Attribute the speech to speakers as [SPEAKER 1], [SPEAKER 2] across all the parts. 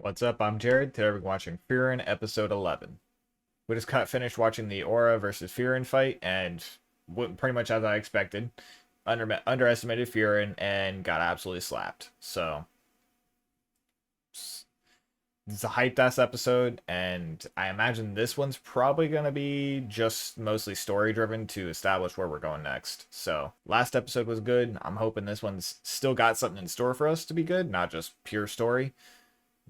[SPEAKER 1] What's up? I'm Jared. Today we're watching Frieren episode 11. We just got finished watching the Aura versus Frieren fight, and pretty much as I expected, underestimated Frieren and got absolutely slapped. So it's a hyped ass episode, and I imagine this one's probably gonna be just mostly story driven to establish where we're going next. So last episode was good. I'm hoping this one's still got something in store for us to be good, not just pure story.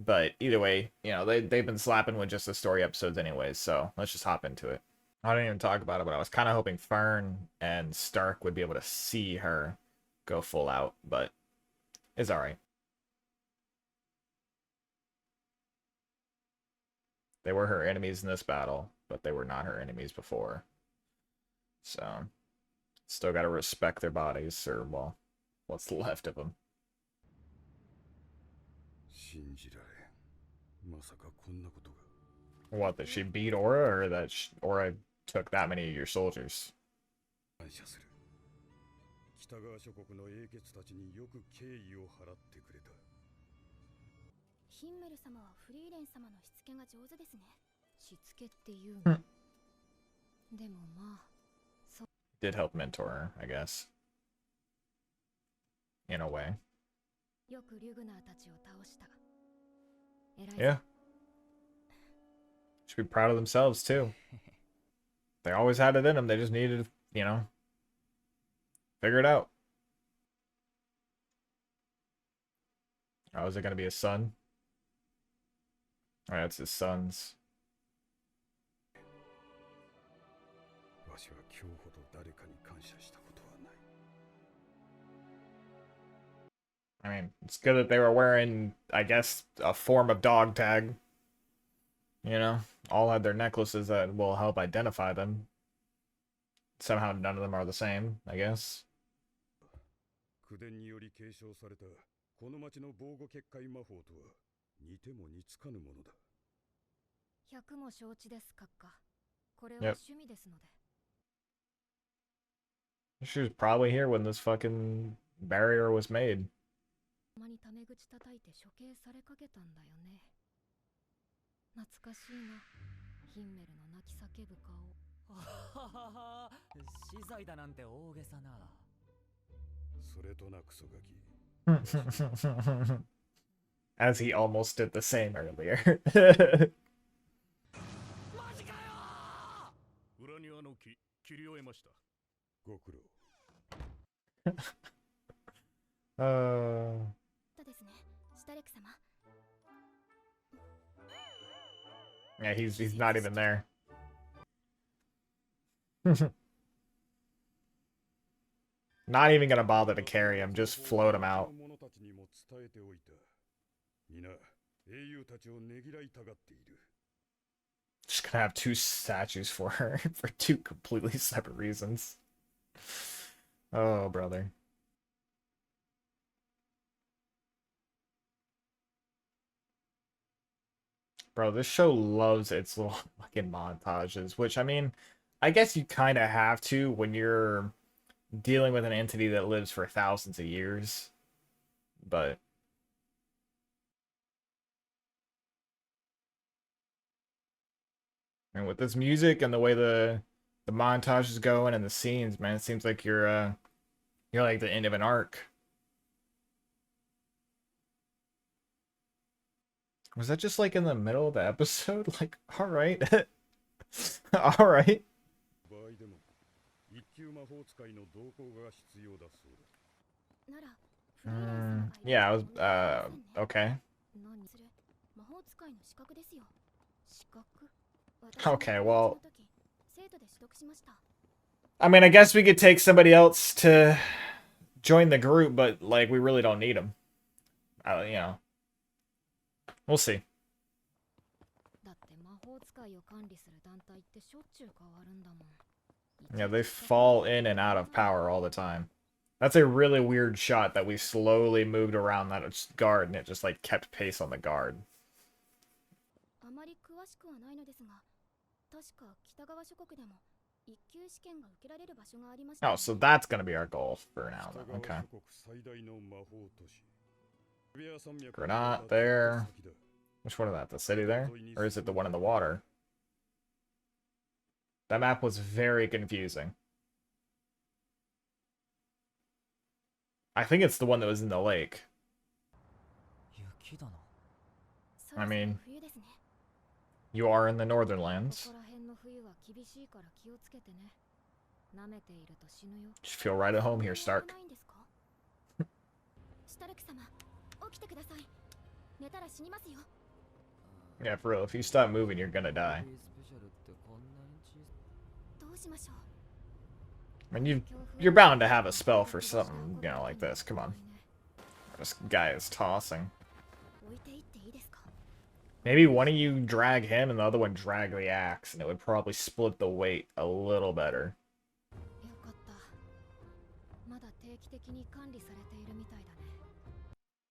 [SPEAKER 1] But either way, they've been slapping with just the story episodes anyways, so let's just hop into it. I didn't even talk about it, but I was kind of hoping Fern and Stark would be able to see her go full out, but it's alright. They were her enemies in this battle, but they were not her enemies before. So, still gotta respect their bodies, or, well, what's left of them. What, that she beat Aura, or that Aura took that many of your soldiers?
[SPEAKER 2] 北側諸国の英傑たちによく敬意を払ってくれた。
[SPEAKER 3] ヒンメル様はフリーレン様のしつけが上手ですね。しつけっていうの。でもまあ、そう。
[SPEAKER 1] Did help mentor her, I guess. In a way.
[SPEAKER 3] よくリュグナーたちを倒した。
[SPEAKER 1] Yeah. Should be proud of themselves too. They always had it in them. They just needed to, figure it out. Oh, is it going to be his son? Alright, it's his son's. I mean, it's good that they were wearing, I guess, a form of dog tag. All had their necklaces that will help identify them. Somehow none of them are the same, I guess.
[SPEAKER 2] 口伝により継承されたこの町の防護結界魔法とは似ても似つかぬものだ。
[SPEAKER 3] 百も承知です、閣下。これは趣味ですので。
[SPEAKER 1] She was probably here when this fucking barrier was made.
[SPEAKER 3] たまにタメ口叩いて処刑されかけたんだよね。懐かしいな、ヒンメルの泣き叫ぶ顔。
[SPEAKER 4] 死罪だなんて大げさな。
[SPEAKER 2] それとなクソガキ。
[SPEAKER 1] As he almost did the same earlier.
[SPEAKER 2] マジかよ。裏庭の木切り終えました。ご苦労。
[SPEAKER 3] ですね、シュタレク様。
[SPEAKER 1] Yeah, he's not even there. Not even gonna bother to carry him, just float him out. Just gonna have two statues for her for two completely separate reasons. Oh, brother. Bro, this show loves its little fucking montages, which, I mean, I guess you kind of have to when you're dealing with an entity that lives for thousands of years. But and with this music and the way the montage is going and the scenes, man, it seems like you're like the end of an arc. Was that just like in the middle of the episode? Like, all right. All right. Yeah, I was okay. Okay, well, I mean, I guess we could take somebody else to join the group, but like we really don't need them. We'll see. Yeah, they fall in and out of power all the time. That's a really weird shot that we slowly moved around that guard and it just like kept pace on the guard. Oh, so that's gonna be our goal for now, then. Okay. Granat there. Which one is that? The city there? Or is it the one in the water? That map was very confusing. I think it's the one that was in the lake.
[SPEAKER 4] 雪だな。
[SPEAKER 3] そろそろ
[SPEAKER 1] I mean,
[SPEAKER 3] 冬ですね。
[SPEAKER 1] you are in the northern
[SPEAKER 3] こ
[SPEAKER 1] lands.
[SPEAKER 3] こら辺の冬は厳しいから気をつけてね。舐めていると死ぬよ。
[SPEAKER 1] Just feel right at home here,
[SPEAKER 3] そんな
[SPEAKER 1] Stark.
[SPEAKER 3] ないんですかシュタルク様、起きてください。寝たら死にますよ。
[SPEAKER 1] Yeah, for real. If you stop moving, you're gonna die.
[SPEAKER 4] スペシャルってこんなに小さ
[SPEAKER 3] どうしましょう。
[SPEAKER 1] I mean, you're bound to have a spell for something, you know, like this. Come on. This guy is tossing.
[SPEAKER 3] 置いていっていいですか。
[SPEAKER 1] Maybe one of you drag him and the other one drag the axe, and it would probably split the weight a little better.
[SPEAKER 3] よかった。まだ定期的に管理されているみたいだね。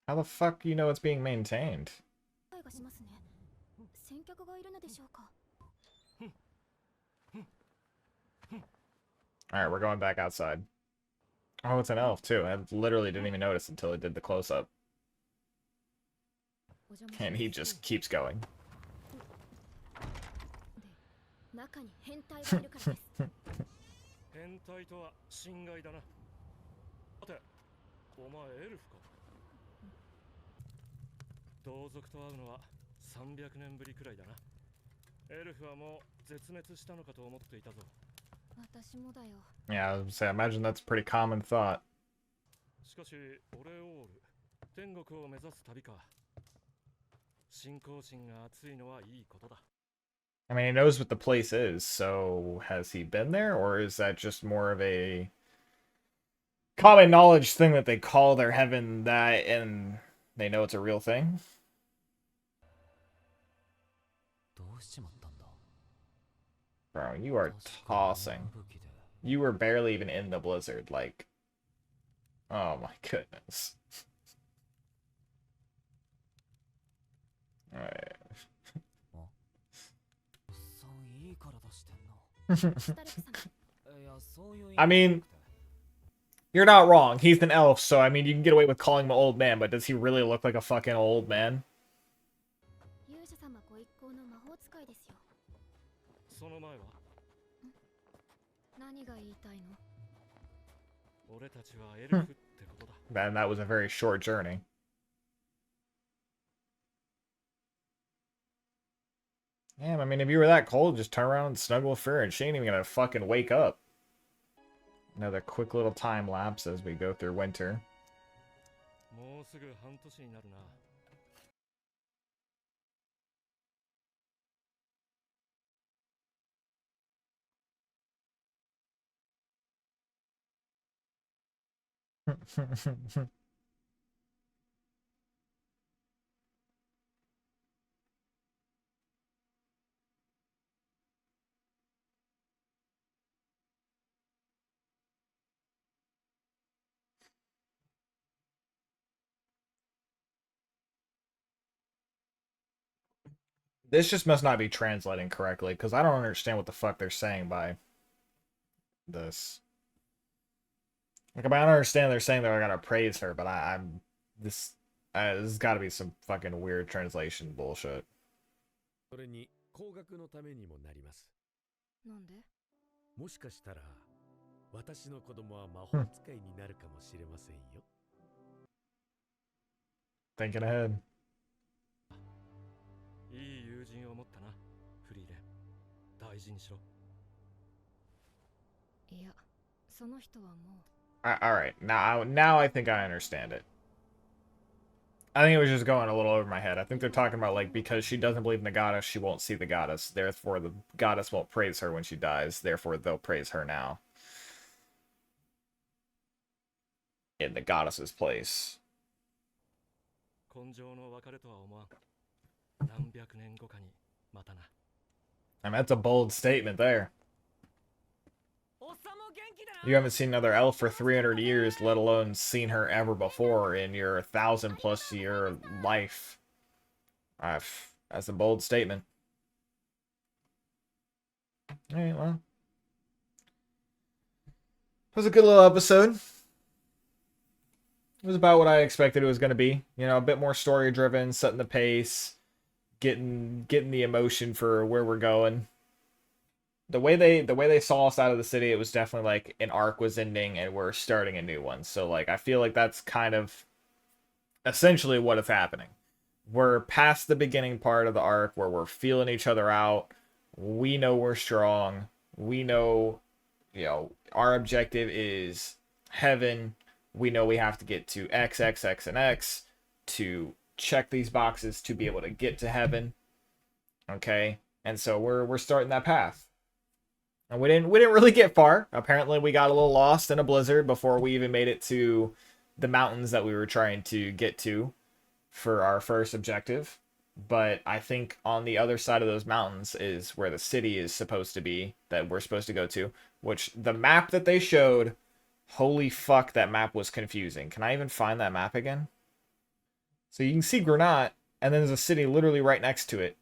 [SPEAKER 1] How the fuck do you know it's being maintained?
[SPEAKER 3] 声がしますね。先客がいるのでしょうか。
[SPEAKER 1] Alright, we're going back outside. Oh, it's an elf, too. I literally didn't even notice until it did the close-up.
[SPEAKER 3] お邪魔します
[SPEAKER 1] And he just keeps going.
[SPEAKER 3] 中に変態がいるからです。
[SPEAKER 2] 変態とは侵害だな。さて、お前エルフか。同族と会うのは300年ぶりくらいだな。エルフはもう絶滅したのかと思っていたぞ。
[SPEAKER 3] 私もだよ。
[SPEAKER 1] Yeah, I was gonna say, I imagine that's a pretty common thought.
[SPEAKER 2] しかし、俺オール、天国を目指す旅か。信仰心が熱いのはいいことだ。
[SPEAKER 1] I mean, he knows what the place is, so has he been there? Or is that just more of a common knowledge thing that they call their heaven that and they know it's a real thing?
[SPEAKER 4] どうしちまったんだ。
[SPEAKER 1] Bro, you are
[SPEAKER 4] 確か
[SPEAKER 1] tossing.
[SPEAKER 4] に武器で
[SPEAKER 1] You were barely even in the blizzard, like... Oh my goodness. Alright.
[SPEAKER 4] さんいい体してんな。
[SPEAKER 3] シュタルク様。
[SPEAKER 4] いや、そういう意味
[SPEAKER 1] I mean, you're not wrong. He's an elf, so I mean, you can get away with calling him an old man, but does he really look like a fucking old man?
[SPEAKER 3] 勇者様ご一行の魔法使いですよ。
[SPEAKER 2] その前は、
[SPEAKER 3] 何が言いたいの。
[SPEAKER 2] 俺たちはエルフってことだ。
[SPEAKER 1] And that was a very short journey. Damn, I mean, if you were that cold, just turn around and snuggle with Frieren. She ain't even gonna fucking wake up. Another quick little time lapse as we go through winter.
[SPEAKER 2] もうすぐ半年になるな。
[SPEAKER 1] This just must not be translating correctly, because I don't understand what the fuck they're saying by this. Like, I mean, I don't understand they're saying they're gonna praise her, but I'm... This has gotta be some fucking weird translation bullshit.
[SPEAKER 5] それに高額のためにもなります。
[SPEAKER 3] なんで。
[SPEAKER 5] もしかしたら私の子供は魔法使いになるかもしれませんよ。
[SPEAKER 1] Thinking ahead.
[SPEAKER 2] いい友人を持ったな、フリーレン。大事にしろ。
[SPEAKER 3] いや、その人はもう。
[SPEAKER 1] Alright, now I think I understand it. I think it was just going a little over my head. I think they're talking about, like, because she doesn't believe in the goddess, she won't see the goddess. Therefore, the goddess won't praise her when she dies. Therefore, they'll praise her now. In the goddess's place.
[SPEAKER 2] 根性の別れとは思わん。何百年後かにまたな。
[SPEAKER 1] I mean, that's a bold statement there.
[SPEAKER 4] おっさんも元気だな。
[SPEAKER 1] You haven't seen another elf for 300 years, let alone seen her ever before in your 1,000+ year life. That's a bold statement. Alright, well. It was a good little episode. It was about what I expected it was going to be. You know, a bit more story-driven, setting the pace. getting the emotion for where we're going. The way they saw us out of the city, it was definitely like an arc was ending and we're starting a new one. So like I feel like that's kind of essentially what is happening. We're past the beginning part of the arc where we're feeling each other out. We know we're strong. We know, our objective is heaven. We know we have to get to X, X, X, and X to check these boxes to be able to get to heaven. Okay? And so we're starting that path. And we didn't really get far. Apparently we got a little lost in a blizzard before we even made it to the mountains that we were trying to get to for our first objective. But I think on the other side of those mountains is where the city is supposed to be that we're supposed to go to, which the map that they showed, holy fuck, that map was confusing. Can I even find that map again? So you can see Granat, and then there's a city literally right next to it.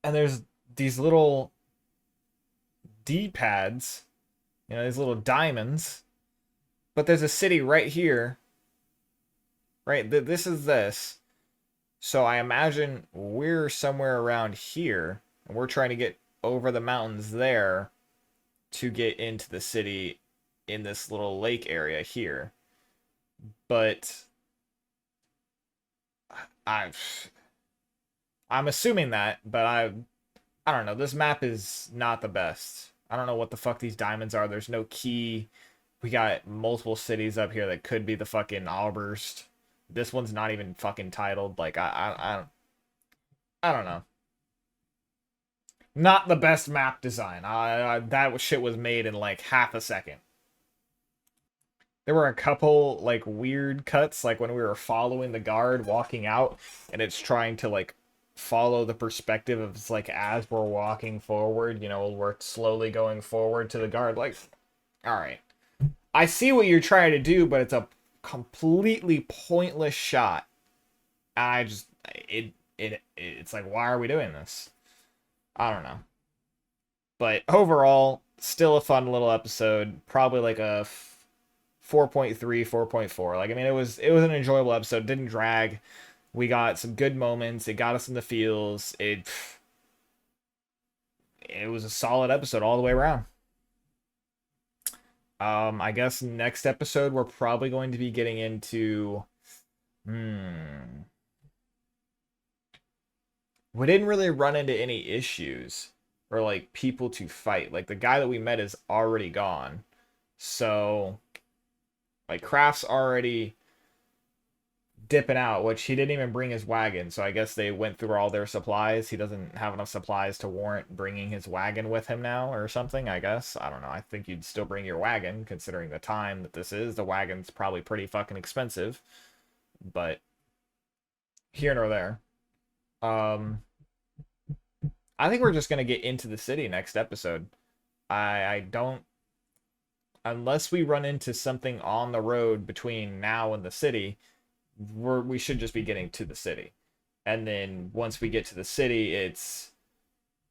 [SPEAKER 1] And there's these little D-pads, these little diamonds. But there's a city right here. Right, this is this. So I imagine we're somewhere around here, and we're trying to get over the mountains there to get into the city in this little lake area here. But I'm assuming that, but I don't know. This map is not the best. I don't know what the fuck these diamonds are. There's no key. We got multiple cities up here that could be the fucking Alburst. This one's not even fucking titled. Like, I don't know. Not the best map design. That shit was made in like half a second. There were a couple like weird cuts, like when we were following the guard walking out, and it's trying to like follow the perspective of it's like as we're walking forward, we're slowly going forward to the guard. Like, all right, I see what you're trying to do, but it's a completely pointless shot. It's like, why are we doing this? I don't know. But overall, still a fun little episode. Probably like a 4.3, 4.4. Like, I mean, it was an enjoyable episode. It didn't drag. We got some good moments. It got us in the feels. It was a solid episode all the way around. I guess next episode we're probably going to be getting into we didn't really run into any issues or like people to fight. Like the guy that we met is already gone. So like Kraft's already dipping out, which he didn't even bring his wagon. So I guess they went through all their supplies. He doesn't have enough supplies to warrant bringing his wagon with him now or something, I guess. I don't know. I think you'd still bring your wagon considering the time that this is. The wagon's probably pretty fucking expensive, but here nor there. I think we're just going to get into the city next episode. I don't, unless we run into something on the road between now and the city, we should just be getting to the city. And then once we get to the city, it's,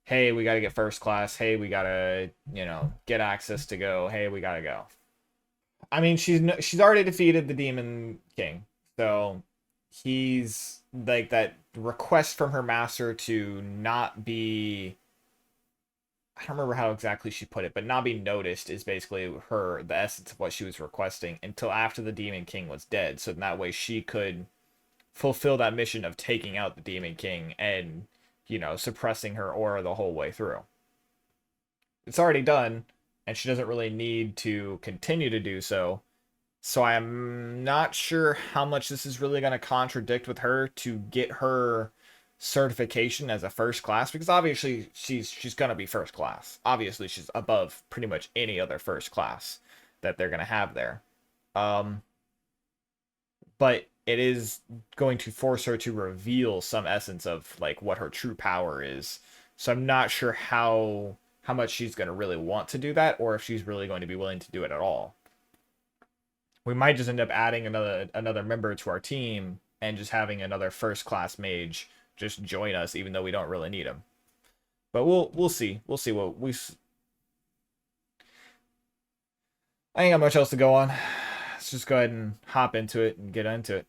[SPEAKER 1] hey, we got to get first class. Hey, we got to, get access to go. Hey, we got to go. I mean, she's already defeated the Demon King. So he's like that request from her master to not be, I don't remember how exactly she put it, but not be noticed is basically the essence of what she was requesting until after the Demon King was dead. So that way she could fulfill that mission of taking out the Demon King and, suppressing her aura the whole way through. It's already done, and she doesn't really need to continue to do so. So I am not sure how much this is really going to contradict with her to get her certification as a first class, because obviously she's going to be first class. Obviously she's above pretty much any other first class that they're going to have there. But it is going to force her to reveal some essence of like what her true power is. So I'm not sure how much she's going to really want to do that, or if she's really going to be willing to do it at all. We might just end up adding another member to our team and just having another first class mage just join us, even though we don't really need him. But we'll see. We'll see what we. I ain't got much else to go on. Let's just go ahead and hop into it and get into it.